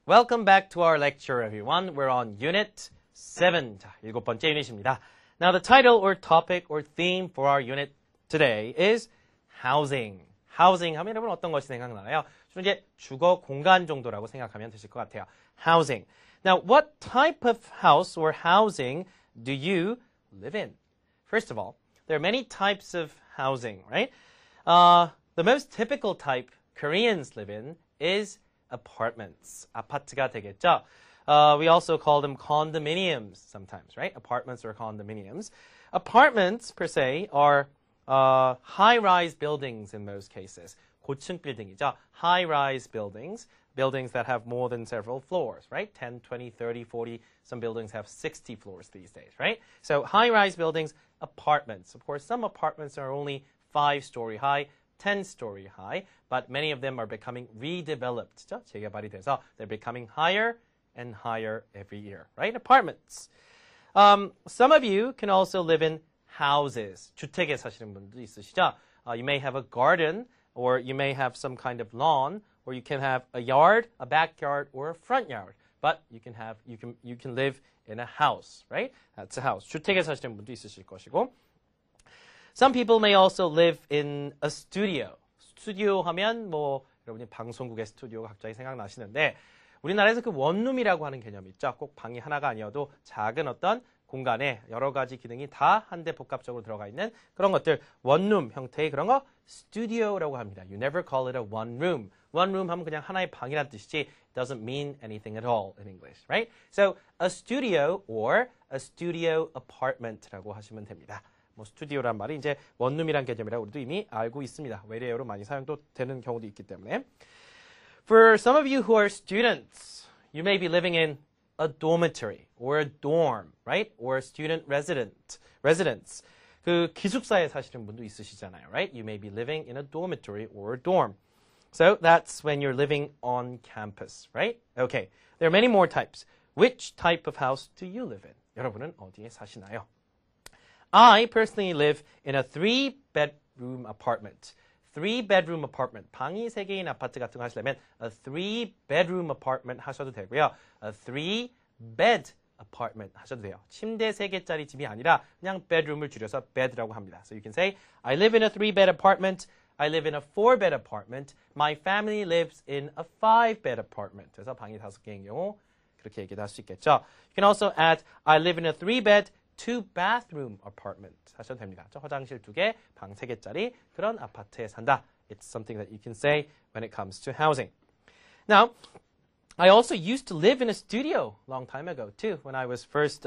Welcome back to our lecture, everyone. We're on Unit 7. 자, 7번째 유닛입니다. Now, the title or topic or theme for our unit today is housing. housing 하면 여러분 어떤 것이 생각나나요? 주로 이제 주거 공간 정도라고 생각하면 되실 것 같아요. housing. Now, what type of house or housing do you live in? First of all, there are many types of housing, right? The most typical type Koreans live in is apartments. 아파트가 되겠죠. We also call them condominiums sometimes, right? Apartments or condominiums. Apartments, per se, are high-rise buildings in most cases. 고층 빌딩이죠. High-rise buildings, buildings that have more than several floors, right? 10, 20, 30, 40. Some buildings have 60 floors these days, right? So high-rise buildings, apartments. Of course, some apartments are only 5-story high, 10-story high, but many of them are becoming redeveloped. 재개발이 돼서 they're becoming higher and higher every year, right? Apartments. Some of you can also live in houses. 주택에 사시는 분도 있으시죠? You may have a garden, or you may have some kind of lawn, or you can have a yard, a backyard, or a front yard. But you can live in a house, right? That's a house. 주택에 사시는 분도 있으실 것이고. Some people may also live in a studio. 스튜디오 하면 뭐 여러분이 방송국의 스튜디오가 갑자기 생각나시는데 우리나라에서 그 원룸이라고 하는 개념이 있죠. 꼭 방이 하나가 아니어도 작은 어떤 공간에 여러 가지 기능이 다 한데 복합적으로 들어가 있는 그런 것들 원룸 형태의 그런 거 studio라고 합니다. You never call it a one room. One room 하면 그냥 하나의 방이란 뜻이지 it doesn't mean anything at all in English, right? So a studio or a studio apartment라고 하시면 됩니다. 뭐 스튜디오란 말이 이제 원룸이란 개념이라고 우리도 이미 알고 있습니다. 외래어로 많이 사용도 되는 경우도 있기 때문에. For some of you who are students, you may be living in a dormitory or a dorm, right? Or a student residence. 그 기숙사에 사시는 분도 있으시잖아요, right? You may be living in a dormitory or a dorm. So that's when you're living on campus, right? Okay. There are many more types. Which type of house do you live in? 여러분은 어디에 사시나요? I personally live in a 3-bedroom apartment. 3-bedroom apartment. 방이 3개인 아파트 같은 거 하시려면 a 3-bedroom apartment 하셔도 되고요. A 3-bed apartment 하셔도 돼요. 침대 3개짜리 집이 아니라 그냥 bedroom을 줄여서 bed라고 합니다. So you can say, I live in a 3-bed apartment. I live in a 4-bed apartment. My family lives in a 5-bed apartment. 그래서 방이 5개인 경우 그렇게 얘기도 할 수 있겠죠. You can also add, I live in a 3-bed 2-bathroom apartment 하셔도 됩니다. 화장실 2개, 방 3개짜리 그런 아파트에 산다. It's something that you can say when it comes to housing. Now, I also used to live in a studio a long time ago too. When I first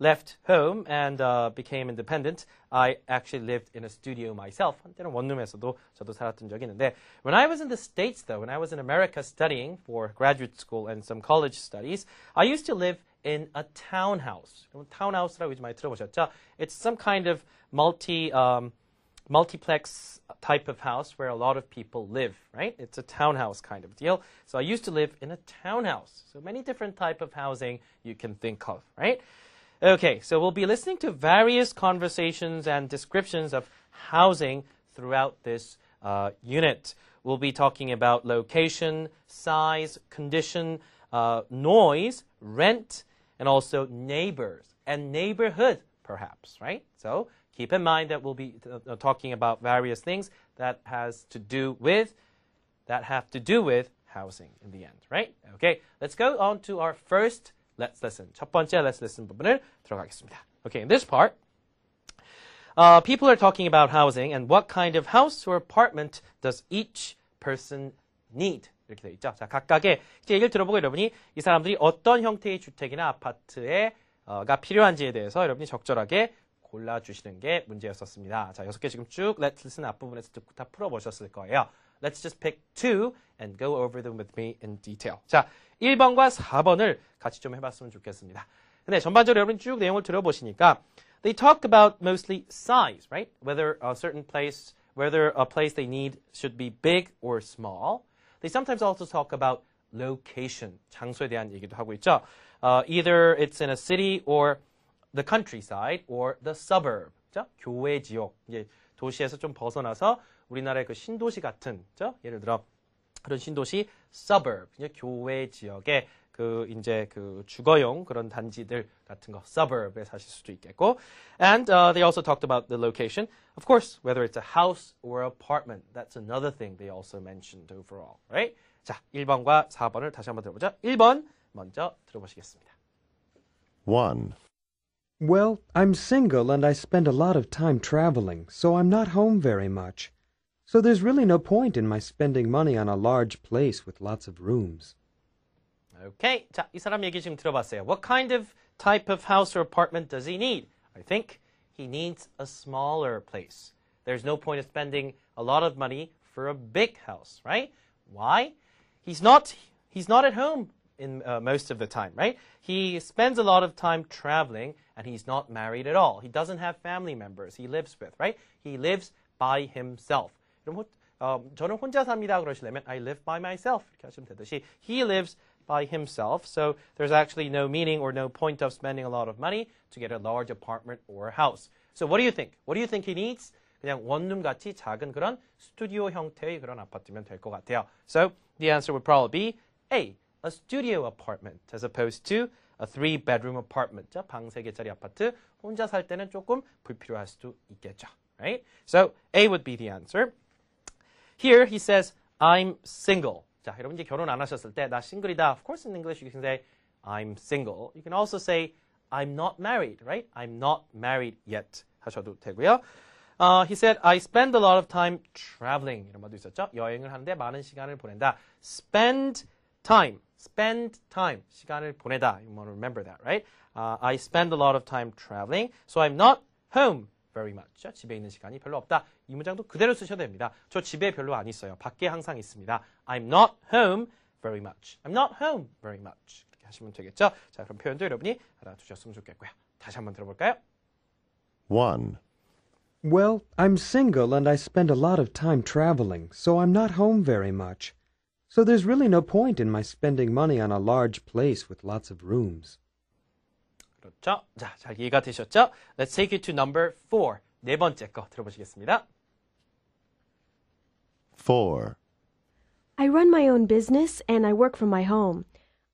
left home and became independent, I actually lived in a studio myself. 한때는 원룸에서도 저도 살았던 적이 있는데, when I was in the States though, when I was in America studying for graduate school and some college studies, I used to live in a townhouse. townhouse라고 이제 많이 들어보셨죠? It's some kind of multiplex type of house where a lot of people live, right? It's a townhouse kind of deal. So I used to live in a townhouse. So many different type of housing you can think of, right? Okay, so we'll be listening to various conversations and descriptions of housing throughout this unit. We'll be talking about location, size, condition, noise, rent, and also neighbors and neighborhood, perhaps, right? So keep in mind that we'll be talking about various things that have to do with housing in the end, right? Okay, let's go on to our first Let's Listen. 첫 번째 Let's Listen 부분을 들어가겠습니다. Okay, in this part, people are talking about housing and what kind of house or apartment does each person need? 이렇게 되어 있죠. 자, 각각의 이제 얘기를 들어보고 여러분이 이 사람들이 어떤 형태의 주택이나 아파트가 필요한지에 대해서 여러분이 적절하게 골라주시는 게 문제였었습니다. 자, 6개 지금 쭉 Let's Listen 앞부분에서 듣고 다 풀어보셨을 거예요. Let's just pick 2 and go over them with me in detail. 자, 1번과 4번을 같이 좀 해봤으면 좋겠습니다. 근데 전반적으로 여러분 쭉 내용을 들어보시니까 they talk about mostly size, right? Whether a place they need should be big or small. They sometimes also talk about location, 장소에 대한 얘기도 하고 있죠. Either it's in a city or the countryside or the suburb, 그죠? 교외 지역, 이제 도시에서 좀 벗어나서 우리나라의 그 신도시 같은, 그죠? 예를 들어 그런 신도시 suburb, 교외 지역에 이제 주거용 그런 단지들 같은 거 suburb에 사실 수도 있겠고. And they also talked about the location. Of course, whether it's a house or apartment, that's another thing they also mentioned overall, right? 자, 1번과 4번을 다시 한번 들어보죠. 1번 먼저 들어보시겠습니다. 1. Well, I'm single and I spend a lot of time traveling, so I'm not home very much. So there's really no point in my spending money on a large place with lots of rooms. Okay, 자, 이 사람 얘기 지금 들어봤어요. What kind of type of house or apartment does he need? I think he needs a smaller place. There's no point of spending a lot of money for a big house, right? Why? He's not at home in most of the time, right? He spends a lot of time traveling and he's not married at all. He doesn't have family members he lives with, right? He lives by himself. 그럼 저는 혼자 삽니다 그러시려면 I live by myself 이렇게 하시면 되듯이 he lives by himself. So there's actually no meaning or no point of spending a lot of money to get a large apartment or a house. So what do you think? What do you think he needs? 그냥 원룸같이 작은 그런 스튜디오 형태의 그런 아파트면 될 것 같아요. So the answer would probably be A studio apartment as opposed to a 3-bedroom apartment. 방 3개짜리 아파트 혼자 살 때는 조금 불필요할 수도 있겠죠. Right? So A would be the answer. Here he says I'm single. 자, 여러분 이제 결혼 안 하셨을 때 나 싱글이다. Of course in English you can say I'm single. You can also say I'm not married, right? I'm not married yet 하셔도 되고요. He said I spend a lot of time traveling. 이런 말도 있었죠. 여행을 하는데 많은 시간을 보낸다. Spend time. 시간을 보내다. You want to remember that, right? I spend a lot of time traveling, so I'm not home very much. 집에 있는 시간이 별로 없다. 이 문장도 그대로 쓰셔도 됩니다. 저 집에 별로 안 있어요. 밖에 항상 있습니다. I'm not home very much. I'm not home very much. 이렇게 하시면 되겠죠? 자, 그럼 표현도 여러분이 알아두셨으면 좋겠고요. 다시 한번 들어볼까요? 1. Well, I'm single and I spend a lot of time traveling, so I'm not home very much. So there's really no point in my spending money on a large place with lots of rooms. 그렇죠. 자, 잘 이해가 되셨죠? Let's take it to number 4. 네 번째 거 들어보시겠습니다. 4. I run my own business and I work from my home.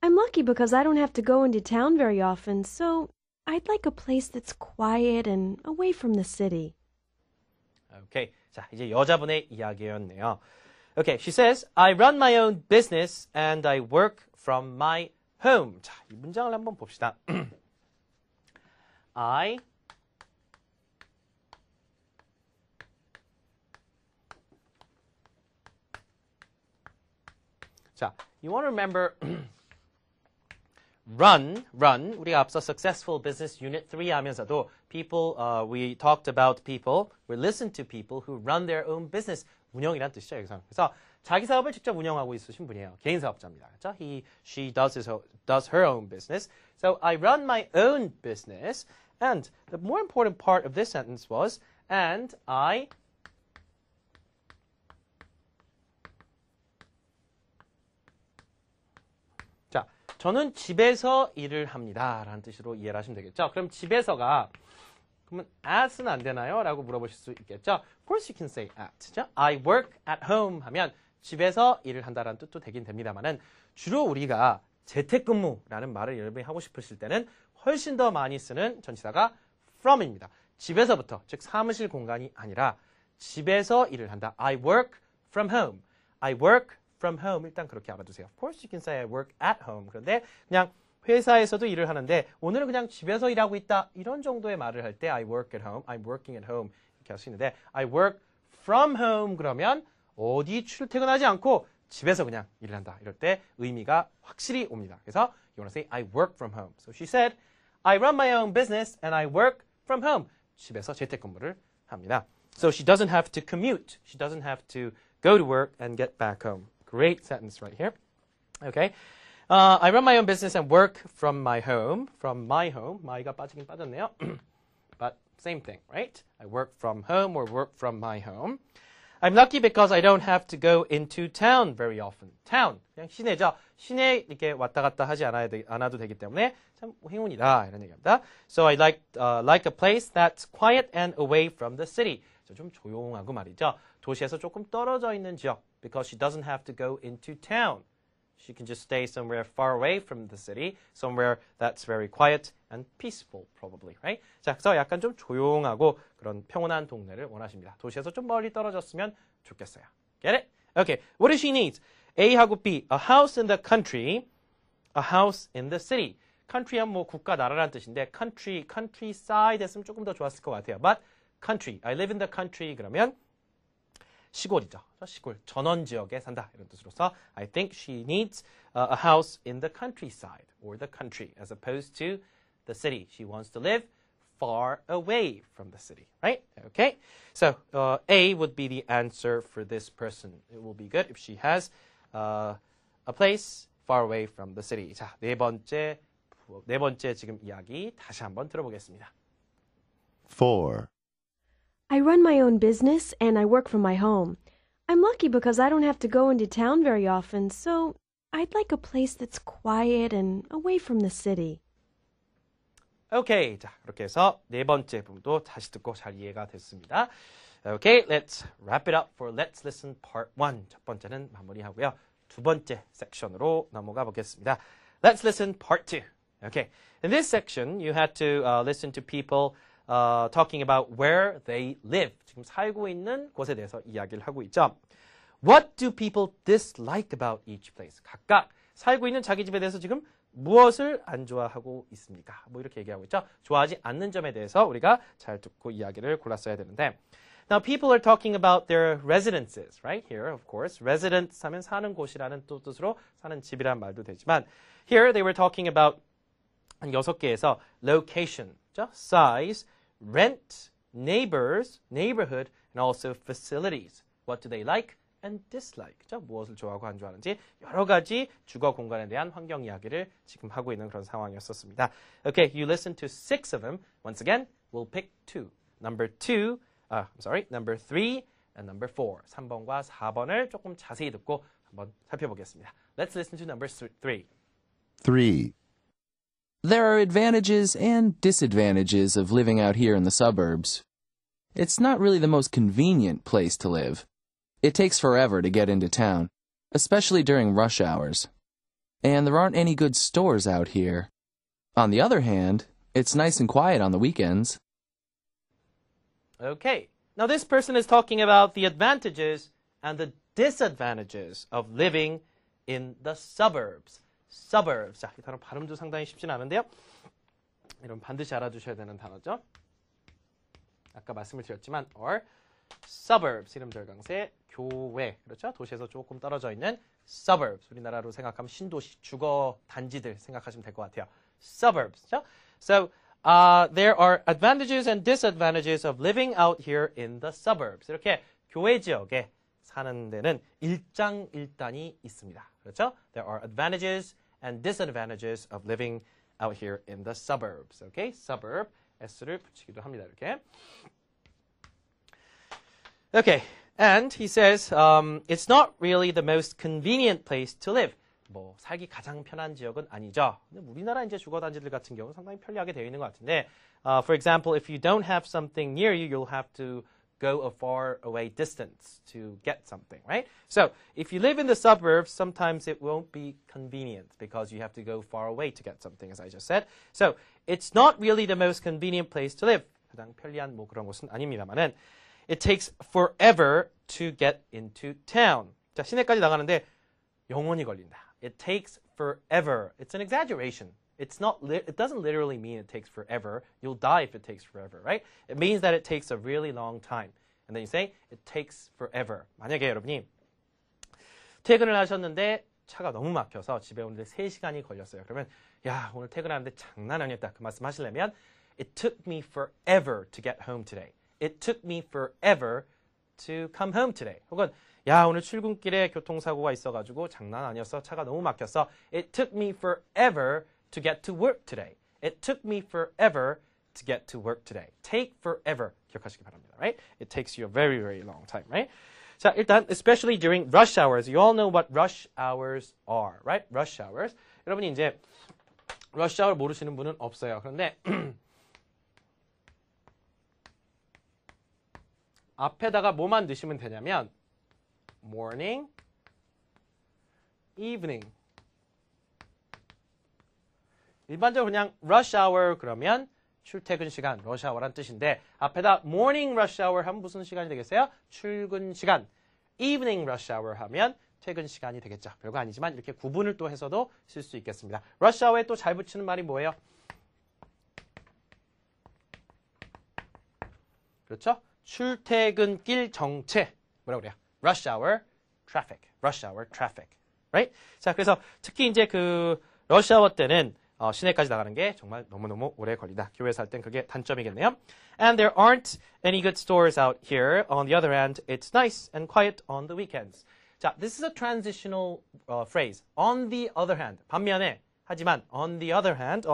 I'm lucky because I don't have to go into town very often, so I'd like a place that's quiet and away from the city. Okay. 자, 이제 여자분의 이야기였네요. Okay, she says, I run my own business and I work from my home. 자, 이 문장을 한번 봅시다. 자, you want to remember run. 우리가 앞서 successful business unit 3 하면서도 people, we talked about people, we listened to people who run their own business. 운영이란 뜻이죠, 여기서. 그래서 자기 사업을 직접 운영하고 있으신 분이에요. 개인 사업자입니다. 그렇죠? She does her own business. So I run my own business. And the more important part of this sentence was, and I 자, 저는 집에서 일을 합니다. 라는 뜻으로 이해를 하시면 되겠죠. 그럼 집에서가 그러면 at은 안 되나요? 라고 물어보실 수 있겠죠. Of course you can say at. 그죠? I work at home 하면 집에서 일을 한다라는 뜻도 되긴 됩니다만은 주로 우리가 재택근무라는 말을 여러분이 하고 싶으실 때는 훨씬 더 많이 쓰는 전치사가 from입니다. 집에서부터, 즉 사무실 공간이 아니라 집에서 일을 한다. I work from home. I work from home. 일단 그렇게 알아두세요. Of course you can say I work at home. 그런데 그냥 회사에서도 일을 하는데 오늘은 그냥 집에서 일하고 있다. 이런 정도의 말을 할 때 I work at home, I'm working at home 이렇게 할 수 있는데 I work from home 그러면 어디 출퇴근하지 않고 집에서 그냥 일을 한다. 이럴 때 의미가 확실히 옵니다. 그래서 you want to say I work from home. So she said I run my own business and I work from home. 집에서 재택근무를 합니다. So she doesn't have to commute. She doesn't have to go to work and get back home. Great sentence right here. Okay. I run my own business and work from my home. From my home. my가 빠지긴 빠졌네요. But same thing, right? I work from home or work from my home. I'm lucky because I don't have to go into town very often. town, 그냥 시내죠. 시내 이렇게 왔다 갔다 하지 않아도 되기 때문에 참 행운이다 이런 얘기입니다. So I like a place that's quiet and away from the city. 좀 조용하고 말이죠. 도시에서 조금 떨어져 있는 지역. Because she doesn't have to go into town. She can just stay somewhere far away from the city, somewhere that's very quiet and peaceful, probably, right? 자, 그래서 약간 좀 조용하고 그런 평온한 동네를 원하십니다. 도시에서 좀 멀리 떨어졌으면 좋겠어요. Get it? Okay, what does she need? A하고 B, a house in the country, a house in the city. country는 뭐 국가, 나라라는 뜻인데 countryside 했으면 조금 더 좋았을 것 같아요. But country, I live in the country 그러면 시골이죠. 시골, 전원 지역에 산다 이런 뜻으로서 I think she needs a house in the countryside or the country as opposed to the city. She wants to live far away from the city, right? Okay, so A would be the answer for this person. It will be good if she has a place far away from the city. 자, 네 번째 지금 이야기 다시 한번 들어보겠습니다. 4. I run my own business and I work from my home. I'm lucky because I don't have to go into town very often, so I'd like a place that's quiet and away from the city. Okay, 자, 그렇게 해서 네 번째 부분도 다시 듣고 잘 이해가 됐습니다. Okay, let's wrap it up for Let's Listen Part 1. 첫 번째는 마무리하고요. 두 번째 섹션으로 넘어가 보겠습니다. Let's Listen Part 2. Okay, in this section, you had to listen to people talking about where they live. 지금 살고 있는 곳에 대해서 이야기를 하고 있죠. What do people dislike about each place? 각각 살고 있는 자기 집에 대해서 지금 무엇을 안 좋아하고 있습니까? 뭐 이렇게 얘기하고 있죠. 좋아하지 않는 점에 대해서 우리가 잘 듣고 이야기를 골랐어야 되는데 Now people are talking about their residences, right? Here, of course. residence 하면 사는 곳이라는 또 뜻으로 사는 집이란 말도 되지만 Here they were talking about 한 6개에서 location, size, rent, neighbors, neighborhood, and also facilities. What do they like and dislike? 무엇을 좋아하고 안 좋아하는지 여러 가지 주거 공간에 대한 환경 이야기를 지금 하고 있는 그런 상황이었었습니다. Okay, you listen to 6 of them. Once again, we'll pick 2. Number 3 and number 4. 3번과 4번을 조금 자세히 듣고 한번 살펴보겠습니다. Let's listen to number 3. 3. There are advantages and disadvantages of living out here in the suburbs. It's not really the most convenient place to live. It takes forever to get into town, especially during rush hours. And there aren't any good stores out here. On the other hand, it's nice and quiet on the weekends. Okay, now this person is talking about the advantages and the disadvantages of living in the suburbs. Suburbs. 자, 이 단어 발음도 상당히 쉽진 않은데요. 이런 반드시 알아두셔야 되는 단어죠. 아까 말씀을 드렸지만 or suburbs 이름 절강세 교외 그렇죠? 도시에서 조금 떨어져 있는 suburbs 우리나라로 생각하면 신도시 주거 단지들 생각하시면 될 것 같아요. Suburbs. 그렇죠? So there are advantages and disadvantages of living out here in the suburbs. 이렇게 교외 지역에 사는 데는 일장일단이 있습니다. 그렇죠? There are advantages and disadvantages of living out here in the suburbs. Okay? Suburb, S를 붙이기도 합니다. 이렇게. Okay, and he says it's not really the most convenient place to live. 뭐 살기 가장 편한 지역은 아니죠. 근데 우리나라 이제 주거 단지들 같은 경우는 상당히 편리하게 되어 있는 것 같은데, for example, if you don't have something near you, you'll have to go a far away distance to get something, right? So if you live in the suburbs, sometimes it won't be convenient because you have to go far away to get something, as I just said. So it's not really the most convenient place to live. 가장 편리한 뭐 그런 곳은 아닙니다만은 it takes forever to get into town. 자, 시내까지 나가는데 영원히 걸린다. It takes forever. It's an exaggeration. It doesn't literally mean it takes forever. You'll die if it takes forever, right? It means that it takes a really long time. And then you say, it takes forever. 만약에 여러분이 퇴근을 하셨는데 차가 너무 막혀서 집에 오는데 3시간이 걸렸어요. 그러면 야, 오늘 퇴근하는데 장난 아니었다. 그 말씀 하시려면 It took me forever to get home today. It took me forever to come home today. 혹은 야, 오늘 출근길에 교통사고가 있어가지고 장난 아니었어. 차가 너무 막혔어. It took me forever to get to work today. It took me forever to get to work today. Take forever. 기억하시기 바랍니다, right? It takes you a very, very long time, right? 자, 일단, especially during rush hours. You all know what rush hours are, right? Rush hours. 여러분이 이제 rush hour 모르시는 분은 없어요. 그런데 앞에다가 뭐만 넣으시면 되냐면 morning, evening. 일반적으로 그냥 rush hour 그러면 출퇴근 시간, rush hour란 뜻인데 앞에다 morning rush hour 하면 무슨 시간이 되겠어요? 출근 시간. evening rush hour 하면 퇴근 시간이 되겠죠. 별거 아니지만 이렇게 구분을 또 해서도 쓸 수 있겠습니다. rush hour에 또 잘 붙이는 말이 뭐예요? 그렇죠? 출퇴근길 정체. 뭐라고 그래요? rush hour traffic. rush hour traffic. Right? 자, 그래서 특히 이제 그 rush hour 때는 시내까지 나가는 게 정말 너무너무 오래 걸리다. 교회에서 할 땐 그게 단점이겠네요. And there aren't any good stores out here. On the other hand, it's nice and quiet on the weekends. 자, this is a transitional phrase. On the other hand. 반면에, 하지만 on the other hand,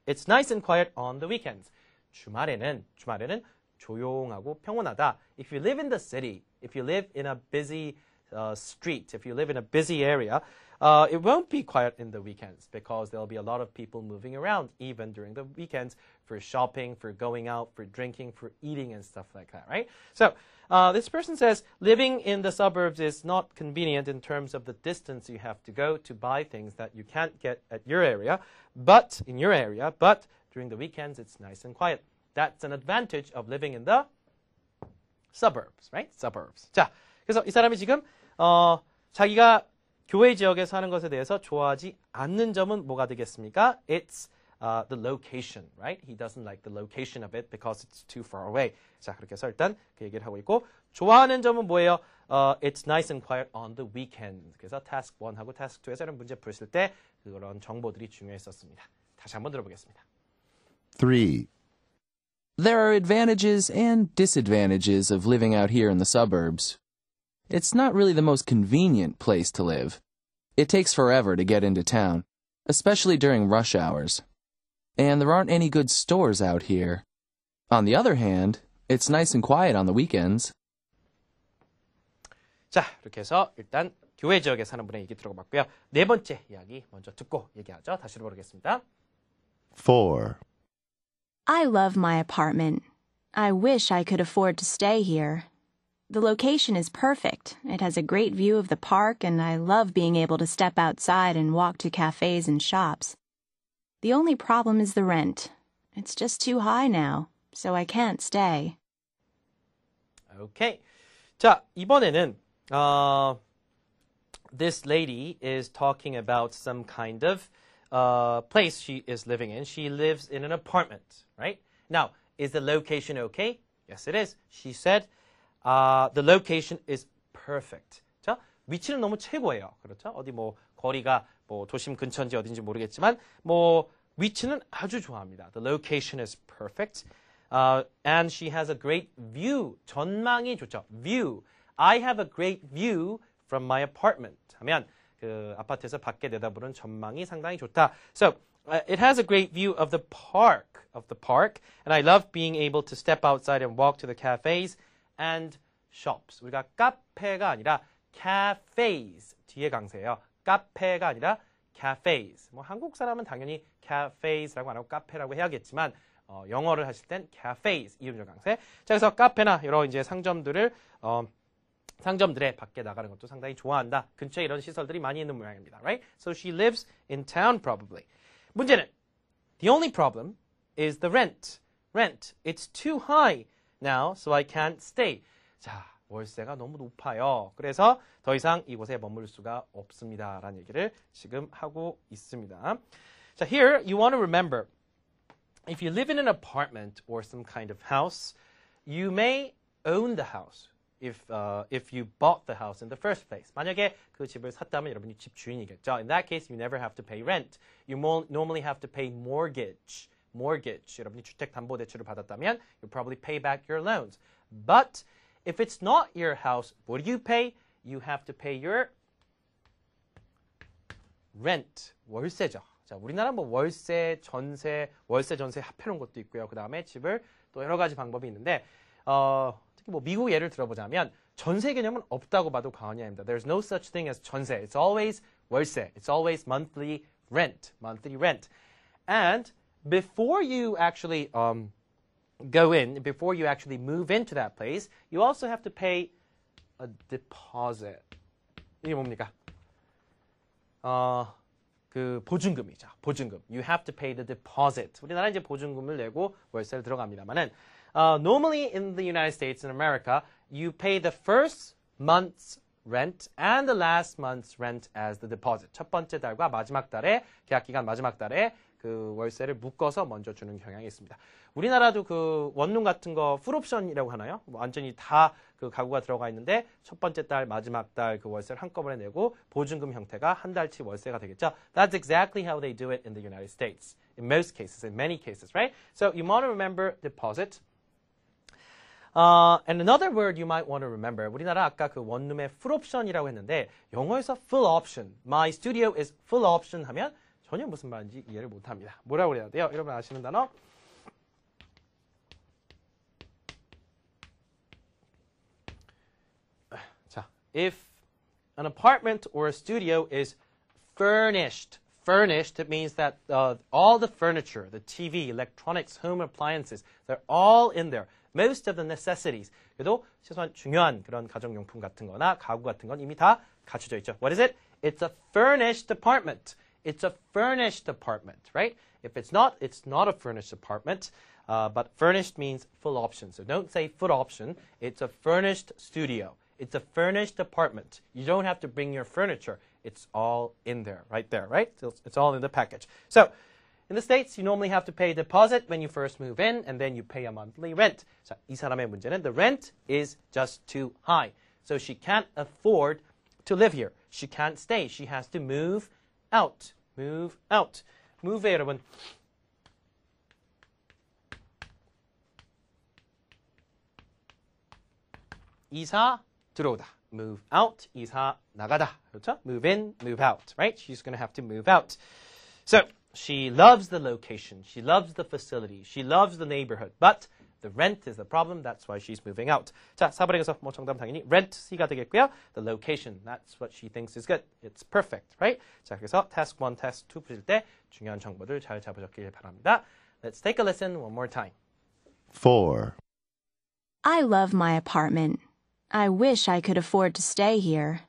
it's nice and quiet on the weekends. 주말에는 조용하고 평온하다. If you live in the city, if you live in a busy street, if you live in a busy area, it won't be quiet in the weekends because there'll be a lot of people moving around even during the weekends for shopping, for going out, for drinking, for eating and stuff like that, right? So this person says living in the suburbs is not convenient in terms of the distance you have to go to buy things that you can't get at your area, but during the weekends it's nice and quiet. That's an advantage of living in the suburbs, right? Suburbs. 자, 그래서 이 사람이 지금 자기가 교외 지역에 사는 것에 대해서 좋아하지 않는 점은 뭐가 되겠습니까? It's the location, right? He doesn't like the location of it because it's too far away. 자, 그렇게 해서 일단 그 얘기를 하고 있고 좋아하는 점은 뭐예요? It's nice and quiet on the weekend. 그래서 task 1하고 task 2에서 이런 문제 풀었을 때 그런 정보들이 중요했었습니다. 다시 한번 들어보겠습니다. 3. There are advantages and disadvantages of living out here in the suburbs. It's not really the most convenient place to live. It takes forever to get into town, especially during rush hours. And there aren't any good stores out here. On the other hand, it's nice and quiet on the weekends. 자, 이렇게 해서 일단 교외 지역에 사는 분의 얘기 들어봤고요. 네 번째 이야기 먼저 듣고 얘기하죠. 다시 들어보겠습니다. 4. I love my apartment. I wish I could afford to stay here. The location is perfect. It has a great view of the park, and I love being able to step outside and walk to cafes and shops. The only problem is the rent. It's just too high now, so I can't stay. Okay. 자, 이번에는 this lady is talking about some kind of place she is living in. She lives in an apartment, right? Now, is the location okay? Yes, it is. She said the location is perfect. 자, 위치는 너무 최고예요. 그렇죠? 어디 뭐 거리가 뭐 도심 근처인지 어딘지 모르겠지만 뭐 위치는 아주 좋아합니다. The location is perfect. And she has a great view. 전망이 좋죠. View. I have a great view from my apartment. 하면 그 아파트에서 밖에 내다보는 전망이 상당히 좋다. So it has a great view of the park, and I love being able to step outside and walk to the cafes and shops. 우리가 카페가 아니라 cafes 뒤에 강세예요. 카페가 아니라 cafes. 뭐 한국 사람은 당연히 cafes라고 안 하고 카페라고 해야겠지만 영어를 하실 땐 cafes 이음절 강세. 자, 그래서 카페나 여러 이제 상점들에 밖에 나가는 것도 상당히 좋아한다. 근처에 이런 시설들이 많이 있는 모양입니다. Right? So she lives in town probably. 문제는 the only problem is the rent. Rent. It's too high now, so I can't stay. 자, 월세가 너무 높아요. 그래서 더 이상 이곳에 머물 수가 없습니다. 라는 얘기를 지금 하고 있습니다. 자, here you want to remember if you live in an apartment or some kind of house, you may own the house. If you bought the house in the first place. 만약에 그 집을 샀다면 여러분이 집 주인이겠죠. In that case, you never have to pay rent. You normally have to pay mortgage. 여러분이 주택담보대출을 받았다면 you probably pay back your loans. But if it's not your house, what do you pay? You have to pay your rent. 월세죠. 자, 우리나라 뭐 월세, 전세 합해놓은 것도 있고요. 그 다음에 집을 또 여러 가지 방법이 있는데 특히 뭐 미국 예를 들어보자면 전세 개념은 없다고 봐도 과언이 아닙니다. There's no such thing as 전세. It's always 월세. It's always monthly rent. And before you actually go in, before you actually move into that place, you also have to pay a deposit. 이게 뭡니까? 그 보증금이죠. 보증금. You have to pay the deposit. 우리나라 이제 보증금을 내고 월세를 들어갑니다만은 normally in the United States and America, you pay the first month's rent and the last month's rent as the deposit. 첫 번째 달과 마지막 달에 계약 기간 마지막 달에 그 월세를 묶어서 먼저 주는 경향이 있습니다. 우리나라도 그 원룸 같은 거 풀옵션이라고 하나요? 완전히 다 그 가구가 들어가 있는데 첫 번째 달, 마지막 달 그 월세를 한꺼번에 내고 보증금 형태가 한 달치 월세가 되겠죠. That's exactly how they do it in the United States. In most cases, in many cases, right? So you want to remember deposit. And another word you might want to remember. 우리나라 아까 그 원룸의 full option이라고 했는데 영어에서 full option. My studio is full option 하면 전혀 무슨 말인지 이해를 못합니다. 뭐라고 그래야 돼요? 여러분 아시는 단어? 자, if an apartment or a studio is furnished, it means that all the furniture, the TV, electronics, home appliances, they're all in there. Most of the necessities. 그래도 최소한 중요한 그런 가정용품 같은 거나 가구 같은 건 이미 다 갖춰져 있죠. What is it? It's a furnished apartment. It's a furnished apartment, right? If it's not a furnished apartment. But furnished means full option. So don't say full option. It's a furnished studio. It's a furnished apartment. You don't have to bring your furniture. It's all in there, right there, right? It's all in the package. So in the States, you normally have to pay a deposit when you first move in, and then you pay a monthly rent. 자, 이 사람의 문제는 the rent is just too high. So she can't afford to live here. She can't stay. She has to move out. Move out. move에 여러분. 이사 들어오다. Move out. 이사 나가다. 그렇죠? Move in, move out. Right? She's going to have to move out. So she loves the location. She loves the facility. She loves the neighborhood. But the rent is the problem. That's why she's moving out. 자, 4번에서 뭐 정답 당연히 rent C가 되겠고요. The location. That's what she thinks is good. It's perfect. Right? 자, 그래서 task 1, task 2 푸실 때 중요한 정보들 잘 잡으셨길 바랍니다. Let's take a listen one more time. 4. I love my apartment. I wish I could afford to stay here.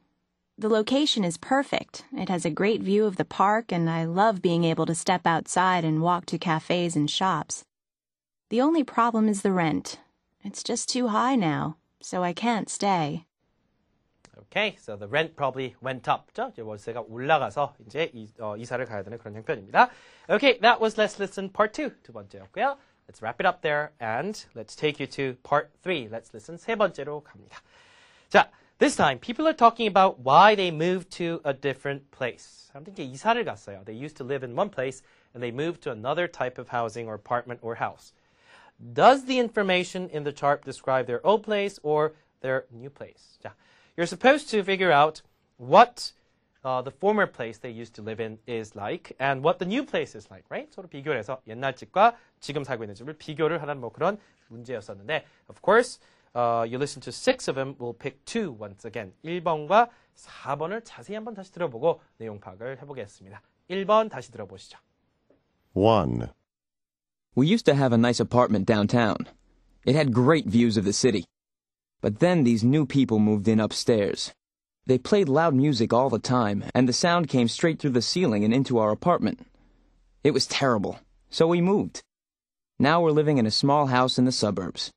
The location is perfect. It has a great view of the park, and I love being able to step outside and walk to cafes and shops. The only problem is the rent. It's just too high now, so I can't stay. Okay, so the rent probably went up. 이제 월세가 올라가서 이제 이사를 가야 되는 그런 형편입니다. Okay, that was Let's Listen Part 2. 두 번째였고요. Let's wrap it up there and let's take you to Part 3. Let's listen 세 번째로 갑니다. 자, this time people are talking about why they moved to a different place. 사람들이 이제 이사를 갔어요. They used to live in one place and they moved to another type of housing or apartment or house. Does the information in the chart describe their old place or their new place? 자, you're supposed to figure out what the former place they used to live in is like and what the new place is like, right? 서로 비교를 해서 옛날 집과 지금 살고 있는 집을 비교를 하는 뭐 그런 문제였었는데, of course, you listen to 6 of them. We'll pick 2 once again. 1번과 4번을 자세히 한번 다시 들어보고 내용 파악을 해보겠습니다. 1번 다시 들어보시죠. 1. We used to have a nice apartment downtown. It had great views of the city. But then these new people moved in upstairs. They played loud music all the time, and the sound came straight through the ceiling and into our apartment. It was terrible, so we moved. Now we're living in a small house in the suburbs.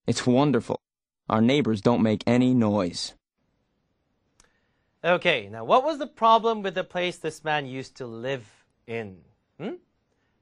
It's wonderful. Our neighbors don't make any noise. Okay, now what was the problem with the place this man used to live in?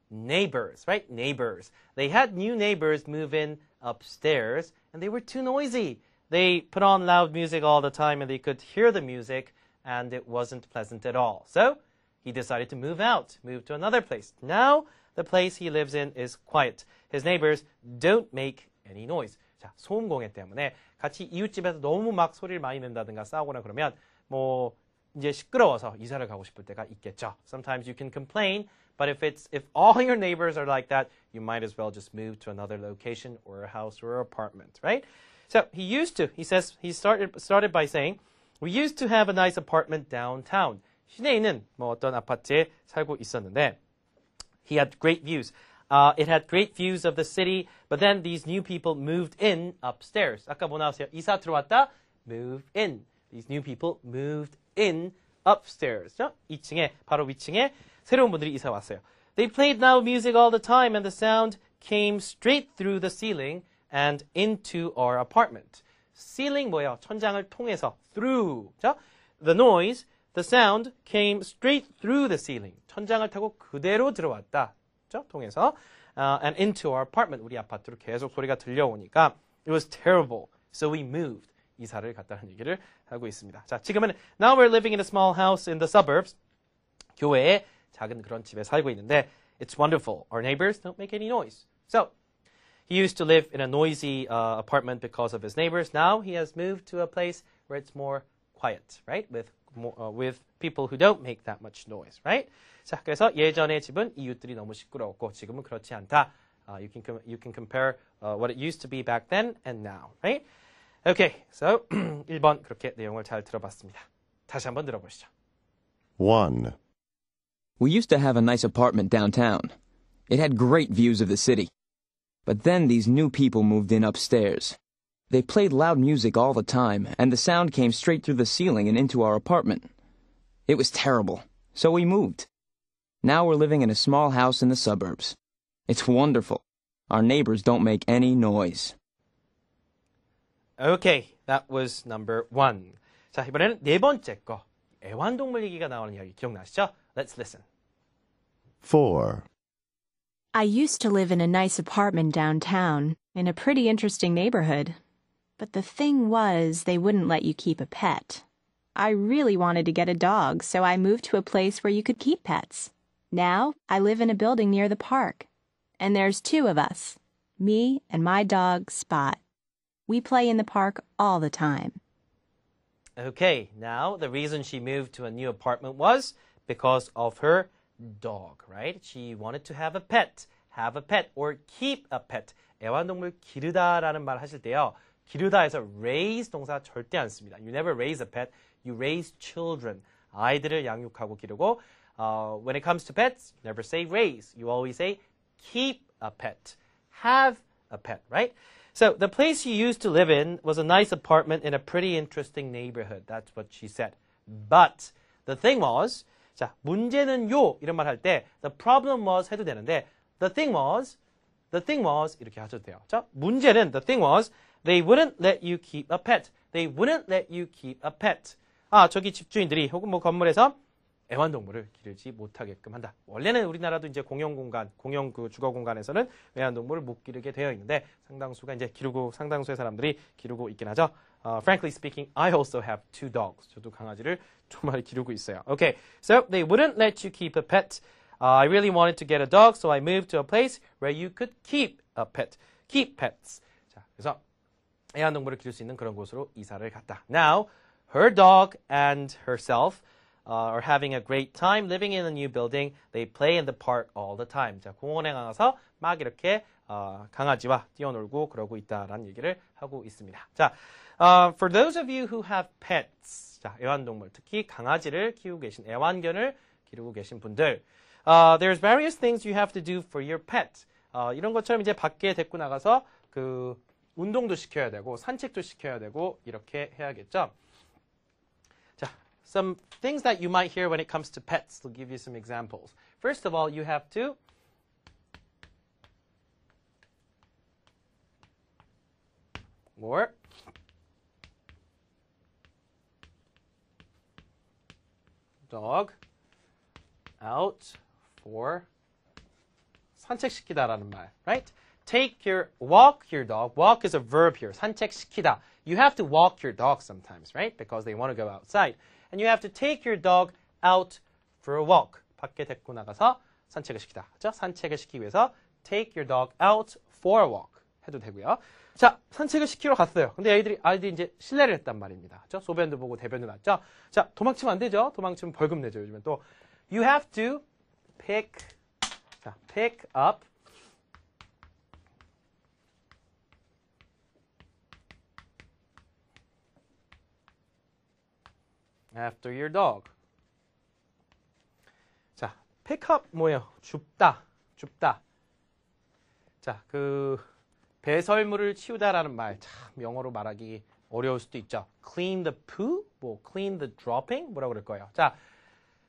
Neighbors, right? Neighbors. They had new neighbors move in upstairs, and they were too noisy. They put on loud music all the time, and they could hear the music, and it wasn't pleasant at all. So he decided to move out, move to another place. Now the place he lives in is quiet. His neighbors don't make any noise. 자, 소음공해 때문에 같이 이웃집에서 너무 막 소리를 많이 낸다든가 싸우거나 그러면 뭐 이제 시끄러워서 이사를 가고 싶을 때가 있겠죠. Sometimes you can complain, but if all your neighbors are like that, you might as well just move to another location or a house or an apartment, right? So he says, he started by saying, we used to have a nice apartment downtown. 시내에 있는 뭐 어떤 아파트에 살고 있었는데, he had great views. It had great views of the city, but then these new people moved in upstairs. 아까 뭐 나왔어요? 이사 들어왔다, move in. These new people moved in upstairs. 2층에, 바로 위층에 새로운 분들이 이사 왔어요. They played loud music all the time and the sound came straight through the ceiling and into our apartment. Ceiling 뭐예요? 천장을 통해서 through. The noise, the sound came straight through the ceiling. 천장을 타고 그대로 들어왔다. 통해서 and into our apartment. 우리 아파트로 계속 소리가 들려오니까 it was terrible. So we moved. 이사를 갔다는 얘기를 하고 있습니다. 자, 지금은 now we're living in a small house in the suburbs. 교외에 작은 그런 집에 살고 있는데 it's wonderful. Our neighbors don't make any noise. So he used to live in a noisy apartment because of his neighbors. Now he has moved to a place where it's more quiet, right? With people who don't make that much noise, right? 자, 그래서 예전의 집은 이웃들이 너무 시끄러웠고 지금은 그렇지 않다. You can compare what it used to be back then and now, right? Okay, so 1번 그렇게 내용을 잘 들어봤습니다. 다시 한번 들어보시죠. 1. We used to have a nice apartment downtown. It had great views of the city. But then these new people moved in upstairs. They played loud music all the time, and the sound came straight through the ceiling and into our apartment. It was terrible, so we moved. Now we're living in a small house in the suburbs. It's wonderful. Our neighbors don't make any noise. Okay, that was number 1. 자, 이번에는 네 번째 거. 애완동물 얘기가 나오는 이야기 기억나시죠? Let's listen. 4. I used to live in a nice apartment downtown, in a pretty interesting neighborhood. But the thing was, they wouldn't let you keep a pet. I really wanted to get a dog, so I moved to a place where you could keep pets. Now, I live in a building near the park. And there's 2 of us, me and my dog, Spot. We play in the park all the time. Okay, now the reason she moved to a new apartment was because of her dog, right? She wanted to have a pet, or keep a pet. 애완동물 기르다라는 말 하실 때요. 기르다에서 raise 동사 절대 안 씁니다. You never raise a pet, you raise children. 아이들을 양육하고 기르고 when it comes to pets, you never say raise. You always say keep a pet, have a pet, right? So the place she used to live in was a nice apartment in a pretty interesting neighborhood. That's what she said. But the thing was, 자, 문제는요 이런 말 할 때 the problem was 해도 되는데 the thing was 이렇게 하셔도 돼요. 자, 문제는 the thing was they wouldn't let you keep a pet. They wouldn't let you keep a pet. 아, 저기 집주인들이 혹은 뭐 건물에서 애완동물을 기르지 못하게끔 한다. 원래는 우리나라도 이제 공용 그 주거 공간에서는 애완동물을 못 기르게 되어 있는데 상당수가 이제 상당수의 사람들이 기르고 있긴 하죠. Frankly speaking, I also have 2 dogs. 저도 강아지를 2마리 기르고 있어요. Okay, so they wouldn't let you keep a pet. I really wanted to get a dog, so I moved to a place where you could keep a pet. Keep pets. 자, 그래서 애완동물을 기를 수 있는 그런 곳으로 이사를 갔다. Now, her dog and herself are having a great time living in a new building. They play in the park all the time. 자, 공원에 가서 막 이렇게 강아지와 뛰어놀고 그러고 있다라는 얘기를 하고 있습니다. 자, for those of you who have pets, 자, 애완동물, 특히 강아지를 키우고 계신 애완견을 기르고 계신 분들, there's various things you have to do for your pet. 이런 것처럼 이제 밖에 데리고 나가서 그 운동도 시켜야 되고 산책도 시켜야 되고 이렇게 해야겠죠. Some things that you might hear when it comes to pets. I'll give you some examples. First of all, you have to dog out for 산책시키다라는 말, right? Walk your dog. Walk is a verb here. 산책시키다. You have to walk your dog sometimes, right? Because they want to go outside. And you have to take your dog out for a walk. 밖에 데리고 나가서 산책을 시키다. 그렇죠? 산책을 시키기 위해서 take your dog out for a walk 해도 되고요. 자, 산책을 시키러 갔어요. 근데 아이들이 이제 실례를 했단 말입니다. 그렇죠? 소변도 보고 대변도 났죠? 자, 도망치면 안 되죠? 도망치면 벌금 내죠. 요즘엔 또 you have to pick up after your dog. 자, pick up 뭐예요? 줍다. 자, 배설물을 치우다라는 말, 참 영어로 말하기 어려울 수도 있죠. Clean the poo, 뭐 clean the dropping, 뭐라고 그럴 거예요. 자,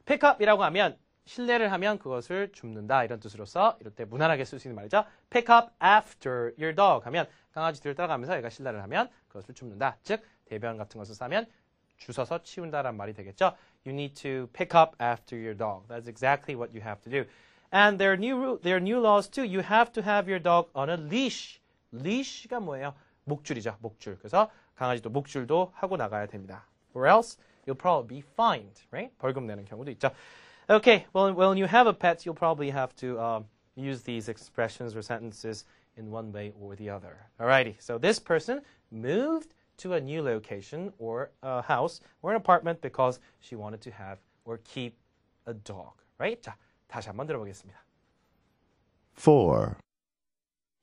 pick up이라고 하면 실례를 하면 그것을 줍는다 이런 뜻으로서 이럴 때 무난하게 쓸 수 있는 말이죠. Pick up after your dog 하면 강아지 뒤를 따라가면서 얘가 실례를 하면 그것을 줍는다. 즉 대변 같은 것을 싸면 주워서 치운다란 말이 되겠죠. You need to pick up after your dog. That's exactly what you have to do. And there are new laws too. You have to have your dog on a leash. leash가 뭐예요? 목줄이죠. 목줄. 그래서 강아지도 목줄도 하고 나가야 됩니다. Or else you'll probably be fined, right? 벌금 내는 경우도 있죠. Okay, well, when you have a pet, you'll probably have to use these expressions or sentences in one way or the other. Alrighty, so this person moved to a new location or a house or an apartment because she wanted to have or keep a dog, right? 자, 다시 한번 들어보겠습니다. 4.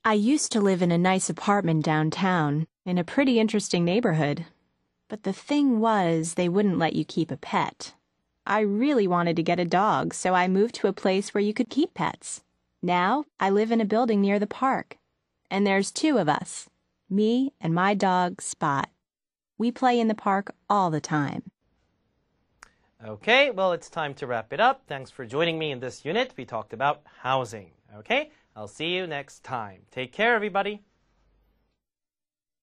I used to live in a nice apartment downtown, in a pretty interesting neighborhood. But the thing was, they wouldn't let you keep a pet. I really wanted to get a dog, so I moved to a place where you could keep pets. Now, I live in a building near the park. And there's 2 of us, me and my dog, Spot. We play in the park all the time. Okay, well, it's time to wrap it up. Thanks for joining me in this unit. We talked about housing. Okay, I'll see you next time. Take care, everybody.